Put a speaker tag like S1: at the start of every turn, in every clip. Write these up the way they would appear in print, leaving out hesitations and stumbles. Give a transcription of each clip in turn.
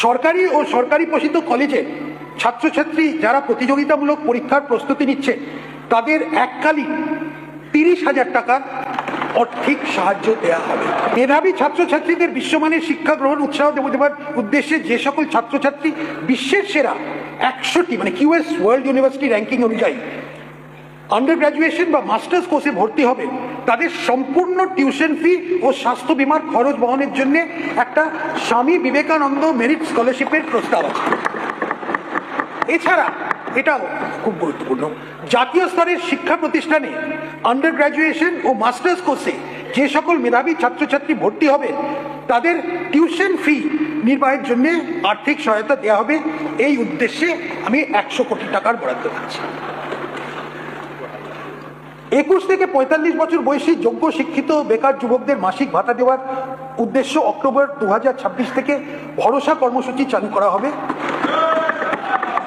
S1: সরকারি ও সরকারি পোষিত কলেজে ছাত্রছাত্রী যারা প্রতিযোগিতামূলক পরীক্ষার প্রস্তুতি নিচ্ছে তাদের এককালীন 30,000 টাকার আর্থিক সাহায্য দেওয়া হবে। মেধাবী ছাত্রছাত্রীদের বিশ্বমানের শিক্ষা গ্রহণ উৎসাহ দেওয়ার উদ্দেশ্যে যে সকল ছাত্রছাত্রী বিশ্বের সেরা 100টি মানে কিউএস ওয়ার্ল্ড ইউনিভার্সিটি র্যাঙ্কিং অনুযায়ী আন্ডার গ্র্যাজুয়েশন বা মাস্টার্স কোর্সে ভর্তি হবে তাদের সম্পূর্ণ টিউশন ফি ও স্বাস্থ্য বিমার খরচ বহনের জন্য একটা স্বামী বিবেকানন্দ মেরিট স্কলারশিপের প্রস্তাব আছে। এছাড়া এটাও খুব গুরুত্বপূর্ণ, জাতীয় স্তরের শিক্ষা প্রতিষ্ঠানে আন্ডার গ্র্যাজুয়েশন ও মাস্টার্স কোর্সে যে সকল মেধাবী ছাত্রছাত্রী ভর্তি হবে তাদের টিউশন ফি নির্বাহের জন্য আর্থিক সহায়তা দেওয়া হবে। এই উদ্দেশ্যে আমি 100 কোটি টাকার বরাদ্দ দিচ্ছি। 21 থেকে 45 বছর বয়সী যোগ্য শিক্ষিত বেকার যুবকদের মাসিক ভাতা দেওয়ার উদ্দেশ্য অক্টোবর 2026 থেকে ভরসা কর্মসূচি চালু করা হবে।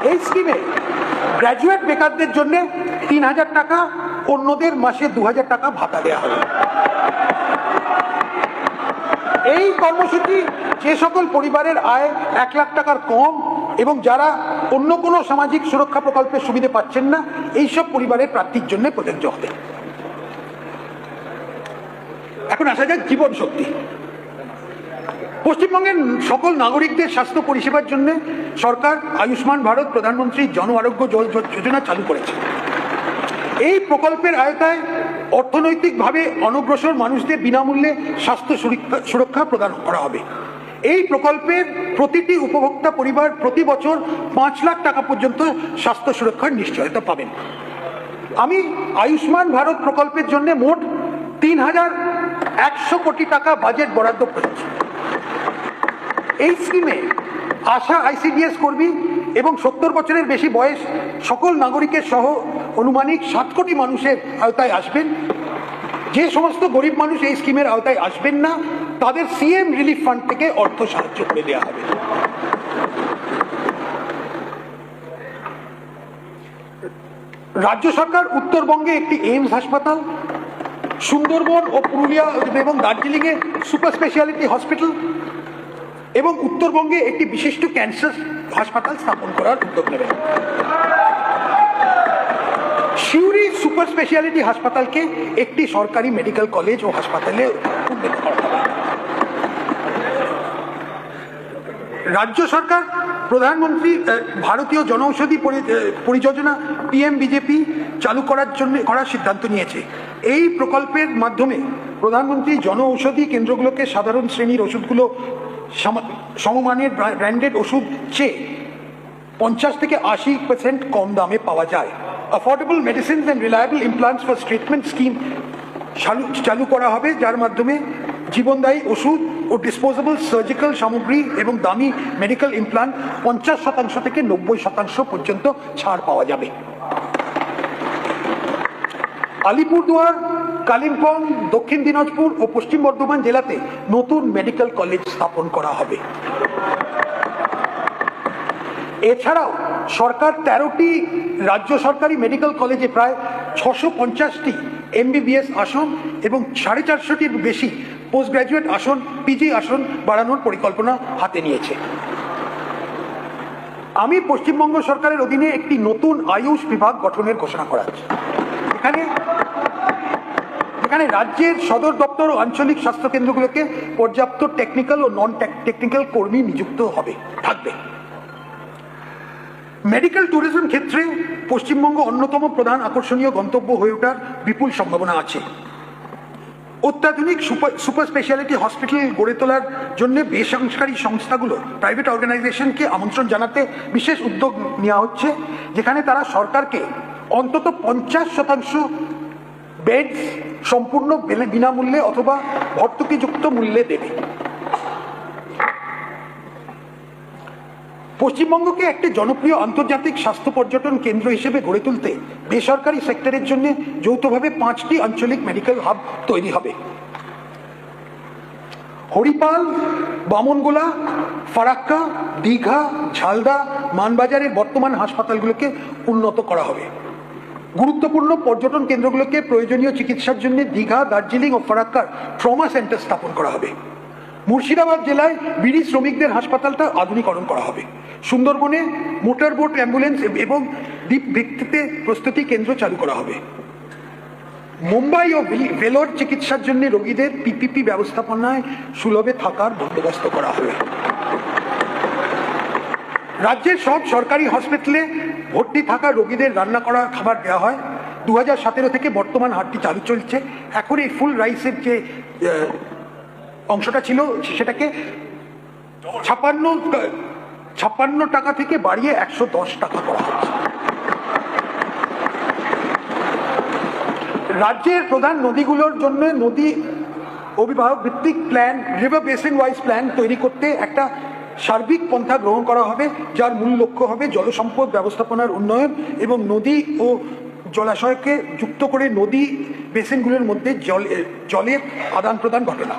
S1: এই স্কিমে গ্র্যাজুয়েট বেকারদের জন্য 3,000 টাকা, অন্যদের মাসে 2,000 টাকা ভাতা দেওয়া হবে। এই কর্মসূচি যে সকল পরিবারের আয় 1 লাখ টাকার কম এবং যারা অন্য কোনো সামাজিক সুরক্ষা প্রকল্পের সুবিধা পাচ্ছেন না এইসব পরিবারের প্রার্থীর জন্য প্রযোজ্য হবে। এখন আসা যাক জীবন শক্তি। পশ্চিমবঙ্গের সকল নাগরিকদের স্বাস্থ্য পরিষেবার জন্য সরকার আয়ুষ্মান ভারত প্রধানমন্ত্রী জন আরোগ্য যোজনা চালু করেছে। এই প্রকল্পের আওতায় অর্থনৈতিকভাবে অনগ্রসর মানুষদের বিনামূল্যে স্বাস্থ্য সুরক্ষা প্রদান করা হবে। এই প্রকল্পের প্রতিটি উপভোক্তা পরিবার প্রতি বছর 5 লাখ টাকা পর্যন্ত স্বাস্থ্য সুরক্ষার নিশ্চয়তা পাবেন। আমি আয়ুষ্মান ভারত প্রকল্পের জন্য মোট 3,100 কোটি টাকা বাজেট বরাদ্দ করেছি। এই স্কিমে আশা আইসিডিএস কর্মী এবং 70 বছরের বেশি বয়স সকল নাগরিকের সহ অনুমানিক 7 কোটি মানুষের আওতায় আসবেন। যে সমস্ত গরিব মানুষ এই স্কিমের আওতায় আসবেন না তাদের সিএম রিলিফ ফান্ড থেকে অর্থ সাহায্য করে দেওয়া হবে। রাজ্য সরকার উত্তরবঙ্গে একটি এইমস হাসপাতাল, সুন্দরবন ও পুরুলিয়া এবং দার্জিলিংয়ে সুপার স্পেশালিটি হসপিটাল এবং উত্তরবঙ্গে একটি বিশিষ্ট ক্যান্সার হাসপাতাল স্থাপন করার উদ্যোগ নেবে। সিউড়ি সুপার স্পেশালিটি হাসপাতালকে একটি সরকারি মেডিকেল কলেজ ও হাসপাতালে উন্নীত করা হবে। রাজ্য সরকার প্রধানমন্ত্রী ভারতীয় জনঔষধি পরিযোজনা PMBJP চালু করার সিদ্ধান্ত নিয়েছে। এই প্রকল্পের মাধ্যমে প্রধানমন্ত্রী জনঔষধি কেন্দ্রগুলোকে সাধারণ শ্রেণীর ওষুধগুলো সমমানের ব্র্যান্ডেড ওষুধ চেয়ে 50 থেকে 80% কম দামে পাওয়া যায়। Affordable medicines and reliable implants for treatment scheme চালু করা হবে, যার মাধ্যমে জীবনদায়ী ওষুধ ও ডিসপোজেবল সার্জিক্যাল সামগ্রী এবং দামি মেডিকেল ইমপ্লান্ট 50% থেকে 90% পর্যন্ত ছাড় পাওয়া যাবে। আলিপুরদুয়ার, কালিম্পং, দক্ষিণ দিনাজপুর ও পশ্চিম বর্ধমান জেলাতে নতুন মেডিকেল কলেজ স্থাপন করা হবে। এছাড়াও সরকার 13টি রাজ্য সরকারি মেডিকেল কলেজে প্রায় 650টি MBBS আসন এবং 450টির বেশি পোস্ট গ্র্যাজুয়েট আসন PG আসন বাড়ানোর পরিকল্পনা হাতে নিয়েছে। আমি পশ্চিমবঙ্গ সরকারের অধীনে একটি নতুন আয়ুষ বিভাগ গঠনের ঘোষণা করাচ্ছি। এখানে রাজ্যের সদর দপ্তর ও আঞ্চলিক স্বাস্থ্য কেন্দ্রগুলোকে পর্যাপ্ত টেকনিক্যাল ও নন টেকনিক্যাল কর্মী নিযুক্ত থাকবে। মেডিকেল ট্যুরিজম ক্ষেত্রে পশ্চিমবঙ্গ অন্যতম প্রধান আকর্ষণীয় গন্তব্য হয়ে ওঠার বিপুল সম্ভাবনা আছে। অত্যাধুনিক সুপার স্পেশালিটি হসপিটাল গড়ে তোলার জন্য বেসরকারি সংস্থাগুলো প্রাইভেট অর্গানাইজেশনকে আমন্ত্রণ জানাতে বিশেষ উদ্যোগ নেওয়া হচ্ছে, যেখানে তারা সরকারকে অন্তত 50% বেড সম্পূর্ণ বিনামূল্যে অথবা ভর্তুকিযুক্ত মূল্যে দেবে। পশ্চিমবঙ্গকে একটি জনপ্রিয় আন্তর্জাতিক স্বাস্থ্য পর্যটন কেন্দ্র হিসেবে গড়ে তুলতে বেসরকারি সেক্টরের জন্য যৌথভাবে 5টি আঞ্চলিক মেডিকেল হাব তৈরি হবে। হরিপাল, বামনগোলা, ফারাক্কা, দীঘা, ঝালদা, মানবাজারের বর্তমান হাসপাতালগুলোকে উন্নত করা হবে। গুরুত্বপূর্ণ পর্যটন কেন্দ্রগুলোকে প্রয়োজনীয় চিকিৎসার জন্য দীঘা, দার্জিলিং ও ফারাক্কার ট্রমা সেন্টার স্থাপন করা হবে। মুর্শিদাবাদ জেলায় বিড়ি শ্রমিকদের হাসপাতালটা আধুনিকরণ করা হবে। সুন্দরবনে মোটর বোট অ্যাম্বুলেন্স এবং দ্বীপ ভিত্তিতে প্রস্তুতি কেন্দ্র চালু করা হবে। মুম্বাই ও ভেলোর চিকিৎসার জন্য রোগীদের পিপিপি ব্যবস্থাপনায় সুলভে থাকার বন্দোবস্ত করা হবে। রাজ্যের সব সরকারি হসপিটালে ভর্তি থাকা রোগীদের রান্না করা খাবার দেওয়া হয়। 2017 থেকে বর্তমান হারটি চালু চলছে। এখন এই ফুল রাইসের যে অংশটা ছিল সেটাকে 56 টাকা থেকে বাড়িয়ে 110 টাকা করা হচ্ছে। রাজ্যের প্রধান নদীগুলোর জন্য নদী অভিবাহক ভিত্তিক plan, river basin wise plan তৈরি করতে একটা সার্বিক পন্থা গ্রহণ করা হবে, যার মূল লক্ষ্য হবে জলসম্পদ ব্যবস্থাপনার উন্নয়ন এবং নদী ও জলাশয়কে যুক্ত করে নদী বেসিনগুলোর মধ্যে জলের আদান প্রদান ঘটানো।